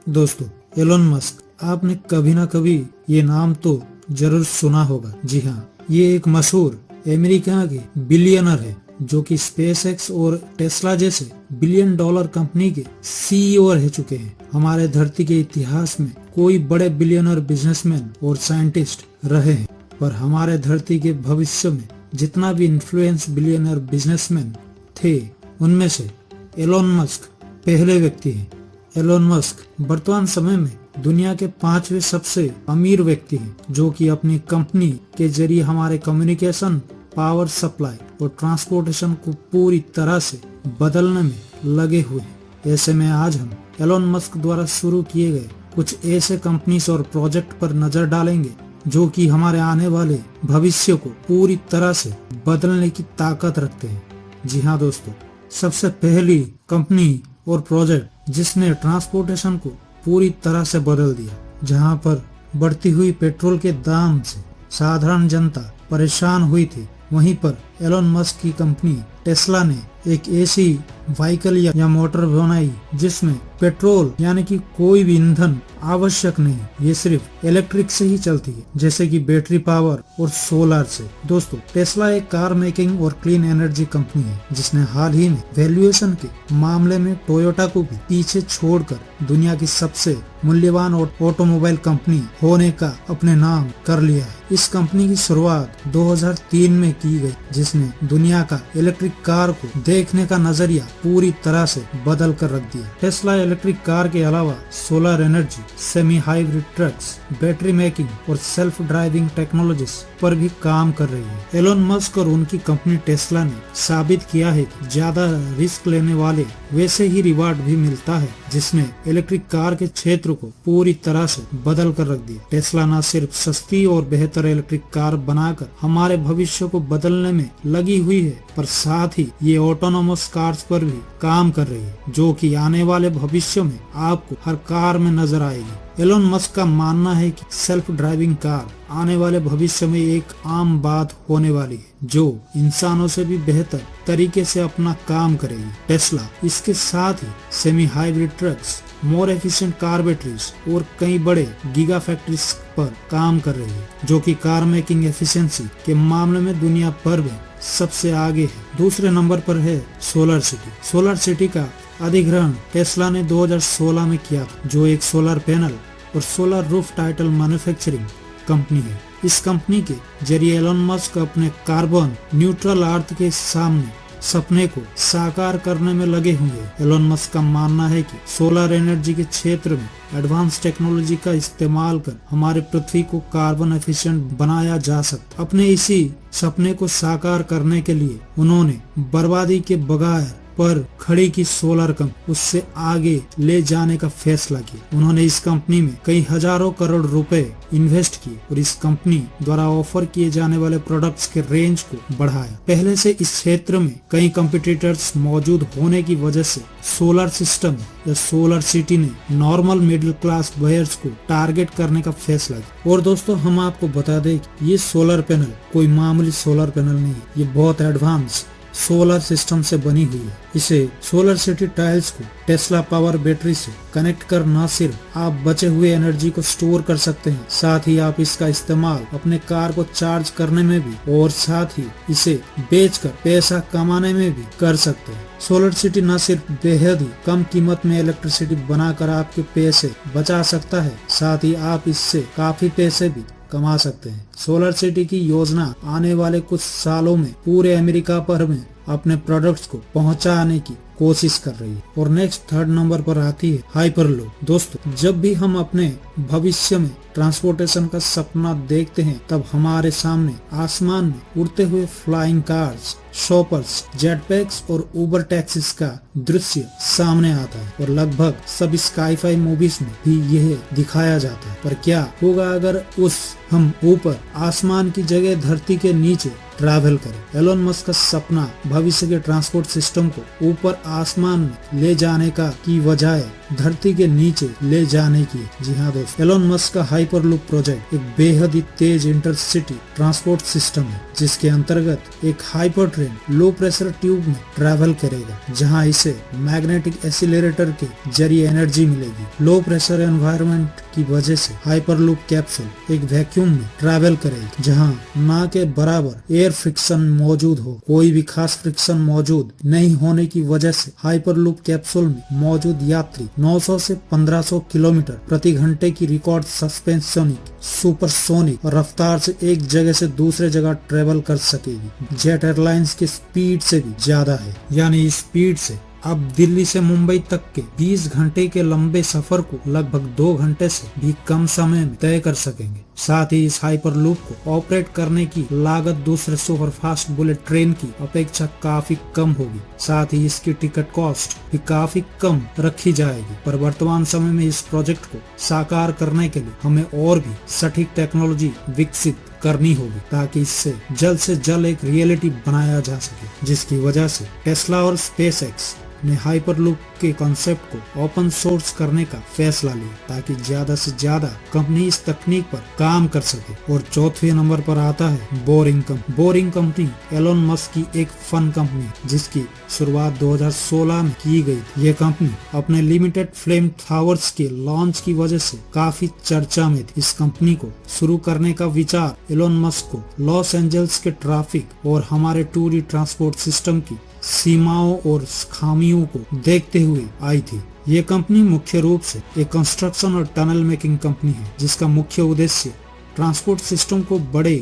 दोस्तों, Elon Musk, आपने कभी ना कभी ये नाम तो जरूर सुना होगा। जी हाँ, ये एक मशहूर अमेरिका के बिलियनर है जो कि स्पेसएक्स और टेस्ला जैसे बिलियन डॉलर कंपनी के सीईओ रह चुके हैं। हमारे धरती के इतिहास में कोई बड़े बिलियनर बिजनेसमैन और साइंटिस्ट रहे हैं, पर हमारे धरती के भविष्य में जितना भी इन्फ्लुएंस बिलियनर बिजनेसमैन थे, उनमें से एलोन मस्क पहले व्यक्ति हैं। एलोन मस्क वर्तमान समय में दुनिया के 5वें सबसे अमीर व्यक्ति हैं, जो कि अपनी कंपनी के जरिए हमारे कम्युनिकेशन, पावर सप्लाई और ट्रांसपोर्टेशन को पूरी तरह से बदलने में लगे हुए हैं। ऐसे में आज हम एलोन मस्क द्वारा शुरू किए गए कुछ ऐसे कंपनीज और प्रोजेक्ट पर नजर डालेंगे जो कि हमारे आने वाले भविष्य को पूरी तरह से बदलने की ताकत रखते हैं। जी हाँ दोस्तों, सबसे पहली कंपनी और प्रोजेक्ट जिसने ट्रांसपोर्टेशन को पूरी तरह से बदल दिया, जहां पर बढ़ती हुई पेट्रोल के दाम से साधारण जनता परेशान हुई थी, वहीं पर एलोन मस्क की कंपनी टेस्ला ने एक ऐसी व्हीकल या मोटर बनाई जिसमें पेट्रोल यानी कि कोई भी ईंधन आवश्यक नहीं, ये सिर्फ इलेक्ट्रिक से ही चलती है, जैसे कि बैटरी पावर और सोलर से। दोस्तों, टेस्ला एक कार मेकिंग और क्लीन एनर्जी कंपनी है जिसने हाल ही में वैल्यूएशन के मामले में टोयोटा को भी पीछे छोड़कर दुनिया की सबसे मूल्यवान ऑटोमोबाइल कंपनी होने का अपने नाम कर लिया है। इस कंपनी की शुरुआत 2003 में की गई, जिसने दुनिया का इलेक्ट्रिक कार को देखने का नजरिया पूरी तरह से बदल कर रख दिया। टेस्ला इलेक्ट्रिक कार के अलावा solar energy, semi hybrid trucks, battery making और सेल्फ ड्राइविंग टेक्नोलॉजीज पर भी काम कर रही है। एलोन मस्क और उनकी कंपनी टेस्ला ने साबित किया है कि ज्यादा रिस्क लेने वाले वैसे ही रिवार्ड भी मिलता है, जिसने इलेक्ट्रिक कार के क्षेत्र को पूरी तरह से बदल कर रख दिया। टेस्ला न सिर्फ सस्ती और बेहतर इलेक्ट्रिक कार बनाकर हमारे भविष्य को बदलने में लगी हुई है, पर साथ ही ये ऑटोनोमस कार्स पर भी काम कर रही है, जो कि आने वाले भविष्य में आपको हर कार में नजर आएगी। एलोन मस्क का मानना है कि सेल्फ ड्राइविंग कार आने वाले भविष्य में एक आम बात होने वाली है, जो इंसानों से भी बेहतर तरीके से अपना काम करेगी। टेस्ला इसके साथ ही semi hybrid trucks, more efficient car batteries और कई बड़े गीगा फैक्ट्रीज पर काम कर रही है, जो कि कार मेकिंग एफिशिएंसी के मामले में दुनिया भर में सबसे आगे है। दूसरे नंबर पर है सोलर सिटी। सोलर सिटी का अधिग्रहण टेस्ला ने 2016 में किया, जो एक सोलर पैनल और solar roof title manufacturing company है। इस कंपनी के जरिए एलोन मस्क अपने कार्बन न्यूट्रल अर्थ के सामने सपने को साकार करने में लगे हुए हैं। एलोन मस्क का मानना है कि सोलर एनर्जी के क्षेत्र में एडवांस टेक्नोलॉजी का इस्तेमाल कर हमारे पृथ्वी को कार्बन एफिशिएंट बनाया जा सकता। अपने इसी सपने को साकार करने के लिए उन्होंने बर्बादी के बगैर पर खड़ी की सोलर कंपनी उससे आगे ले जाने का फैसला किया। उन्होंने इस कंपनी में कई हजारों करोड़ रुपए इन्वेस्ट किए और इस कंपनी द्वारा ऑफर किए जाने वाले प्रोडक्ट्स के रेंज को बढ़ाया। पहले से इस क्षेत्र में कई कंपटीटर्स मौजूद होने की वजह से सोलर सिस्टम या सोलर सिटी ने नॉर्मल मिडिल क्लास बायर्स को टारगेट करने का फैसला किया। और दोस्तों, हम आपको बता दें कि ये सोलर पैनल कोई मामूली सोलर पैनल नहीं है, ये बहुत एडवांस सोलर सिस्टम से बनी हुई है। इसे सोलर सिटी टाइल्स को टेस्ला पावर बैटरी से कनेक्ट कर न सिर्फ आप बचे हुए एनर्जी को स्टोर कर सकते हैं, साथ ही आप इसका इस्तेमाल अपने कार को चार्ज करने में भी और साथ ही इसे बेचकर पैसा कमाने में भी कर सकते हैं। सोलर सिटी न सिर्फ बेहद ही कम कीमत में इलेक्ट्रिसिटी बनाकर आपके पैसे बचा सकता है, साथ ही आप इससे काफी पैसे भी कमा सकते हैं। सोलर सिटी की योजना आने वाले कुछ सालों में पूरे अमेरिका भर में अपने प्रोडक्ट्स को पहुंचाने की कोशिश कर रही है। और नेक्स्ट थर्ड नंबर पर आती है हाइपरलूप। दोस्तों, जब भी हम अपने भविष्य में ट्रांसपोर्टेशन का सपना देखते हैं, तब हमारे सामने आसमान में उड़ते हुए फ्लाइंग कार्स, शॉपर्स, जेटपैक्स और उबर टैक्सीज का दृश्य सामने आता है और लगभग सब स्काईफाई मूवीज में भी यह दिखाया जाता है। पर क्या होगा अगर हम ऊपर आसमान की जगह धरती के नीचे ट्रैवल करें? एलोन मस्क का सपना भविष्य के ट्रांसपोर्ट सिस्टम को ऊपर आसमान में ले जाने का की बजाय धरती के नीचे ले जाने की। जी हाँ दोस्तों, एलोन मस्क का हाइपरलूप प्रोजेक्ट एक बेहद ही तेज इंटरसिटी ट्रांसपोर्ट सिस्टम है, जिसके अंतर्गत एक hyper train low pressure tube में ट्रैवल करेगा, जहां इसे मैग्नेटिक एक्सीलरेटर के जरिए एनर्जी मिलेगी। लो प्रेशर एनवायरनमेंट की वजह से हाइपरलूप कैप्सूल एक वैक्यूम में ट्रैवल करेगी, जहां ना के बराबर एयर फ्रिक्शन मौजूद हो। कोई भी खास फ्रिक्शन मौजूद नहीं होने की वजह से हाइपरलूप कैप्सूल में मौजूद यात्री 900 से 1500 किलोमीटर प्रति घंटे की रिकॉर्ड सस्पेंसोनिक सुपरसोनिक रफ्तार से एक जगह से दूसरे जगह ट्रेवल कर सकेगी। जेट एयरलाइंस की स्पीड से भी ज्यादा है, यानी इस स्पीड से आप दिल्ली से मुंबई तक के 20 घंटे के लंबे सफर को लगभग 2 घंटे से भी कम समय में तय कर सकेंगे। साथ ही इस हाइपरलूप को ऑपरेट करने की लागत दूसरे सुपरफास्ट बुलेट ट्रेन की अपेक्षा काफी कम होगी। साथ ही इसकी टिकट कॉस्ट भी काफी कम रखी जाएगी। पर वर्तमान समय में इस प्रोजेक्ट को साकार करने के लिए हमें और भी सटीक टेक्नोलॉजी विकसित करनी होगी, ताकि इससे जल्द एक रियलिटी बनाया जा सके, जिसकी वजह से टेस्ला और स्पेसएक्स ने हाइपरलूप के कॉन्सेप्ट को ओपन सोर्स करने का फैसला लिया, ताकि ज्यादा से ज्यादा कंपनी इस तकनीक पर काम कर सके। और चौथे नंबर पर आता है boring company. Boring company Elon Musk की एक फन कंपनी है, जिसकी शुरुआत 2016 में की गई थी। ये कंपनी अपने लिमिटेड फ्लेम टावर्स के लॉन्च की वजह से काफी चर्चा में थी। इस कंपनी को शुरू करने का विचार एलोन मस्क को लॉस एंजल्स के ट्रैफिक और हमारे 2D ट्रांसपोर्ट सिस्टम की सीमाओं और खामियों को देखते हुए आई थी। ये कंपनी मुख्य रूप से एक कंस्ट्रक्शन और टनल मेकिंग कंपनी है, जिसका मुख्य उद्देश्य ट्रांसपोर्ट सिस्टम को बड़े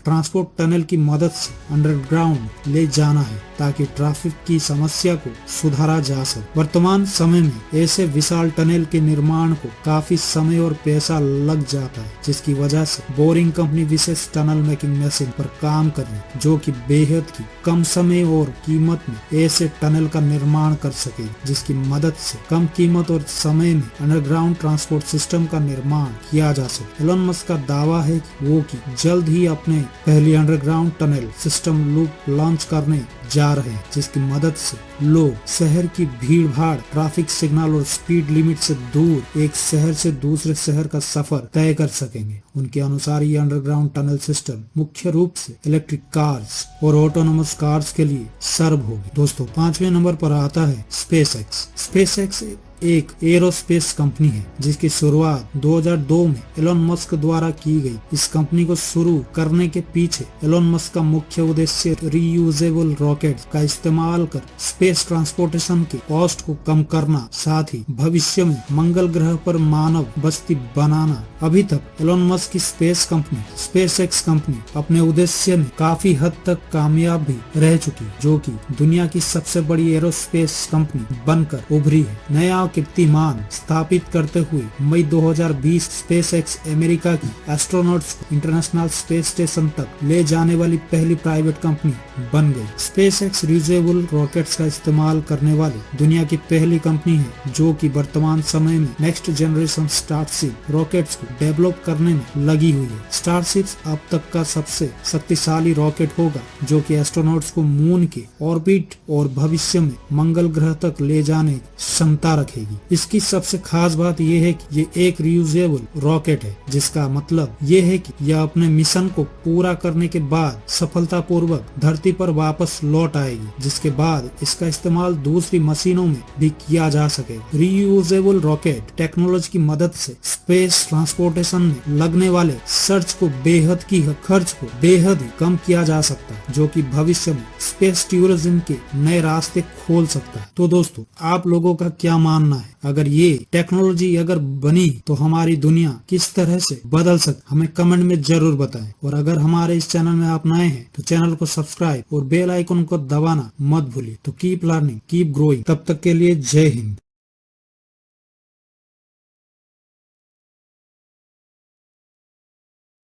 ट्रांसपोर्ट टनल की मदद से अंडरग्राउंड ले जाना है, ताकि ट्रैफिक की समस्या को सुधारा जा सके। वर्तमान समय में ऐसे विशाल टनल के निर्माण को काफी समय और पैसा लग जाता है, जिसकी वजह से बोरिंग कंपनी विशेष टनल मेकिंग मशीन पर काम कर रही है, जो कि बेहद की कम समय और कीमत में ऐसे टनल का निर्माण कर सके, जिसकी मदद से कम कीमत और समय में अंडरग्राउंड ट्रांसपोर्ट सिस्टम का निर्माण किया जा सके। एलोन मस्क का दावा है कि वो जल्द ही अपने पहली underground tunnel system loop launch करने जा रहे हैं, जिसकी मदद से लोग शहर की भीड़ भाड़, ट्रैफिक सिग्नल और स्पीड लिमिट से दूर एक शहर से दूसरे शहर का सफर तय कर सकेंगे। उनके अनुसार ये अंडरग्राउंड टनल सिस्टम मुख्य रूप से इलेक्ट्रिक कार्स और ऑटोनोमस कार्स के लिए सर्व होगी। दोस्तों, 5वें नंबर पर आता है स्पेसएक्स। स्पेसएक्स एक एरोस्पेस कंपनी है, जिसकी शुरुआत 2002 में एलोन मस्क द्वारा की गई। इस कंपनी को शुरू करने के पीछे एलोन मस्क का मुख्य उद्देश्य रीयूजेबल रॉकेट का इस्तेमाल कर स्पेस ट्रांसपोर्टेशन के कॉस्ट को कम करना, साथ ही भविष्य में मंगल ग्रह पर मानव बस्ती बनाना। अभी तक एलोन मस्क की स्पेस कंपनी स्पेसएक्स कंपनी अपने उद्देश्य में काफी हद तक कामयाब भी रह चुकी, जो कि दुनिया की सबसे बड़ी एरोस्पेस कंपनी बनकर उभरी है। नया कीर्तिमान स्थापित करते हुए मई 2020 स्पेसएक्स अमेरिका की एस्ट्रोनॉट्स को इंटरनेशनल स्पेस स्टेशन तक ले जाने वाली पहली प्राइवेट कंपनी बन गई। स्पेसएक्स रियूजेबल रॉकेट्स का इस्तेमाल करने वाली दुनिया की पहली कंपनी है, जो कि वर्तमान समय में नेक्स्ट जनरेशन स्टारशिप रॉकेट्स को डेवलप करने में लगी हुई है। स्टारशिप अब तक का सबसे शक्तिशाली रॉकेट होगा, जो कि एस्ट्रोनॉट्स को मून के ऑर्बिट और भविष्य में मंगल ग्रह तक ले जाने की क्षमता रखेगी। इसकी सबसे खास बात यह है कि ये एक रियूजेबल रॉकेट है, जिसका मतलब ये है कि यह अपने मिशन को पूरा करने के बाद सफलतापूर्वक धरती पर वापस लौट आएगी, जिसके बाद इसका इस्तेमाल दूसरी मशीनों में भी किया जा सकेगा। रियूजेबल रॉकेट टेक्नोलॉजी की मदद से स्पेस ट्रांसपोर्टेशन में लगने वाले खर्च को बेहद ही कम किया जा सकता है, जो कि भविष्य में स्पेस टूरिज्म के नए रास्ते खोल सकता है। तो दोस्तों, आप लोगों का क्या मानना है? अगर ये टेक्नोलॉजी बनी तो हमारी दुनिया किस तरह से बदल सकती, हमें कमेंट में जरूर बताएं। और अगर हमारे इस चैनल में आप नए हैं तो चैनल को सब्सक्राइब और बेल आइकन को दबाना मत भूलिए। तो कीप लर्निंग, कीप ग्रोइंग। तब तक के लिए जय हिंद।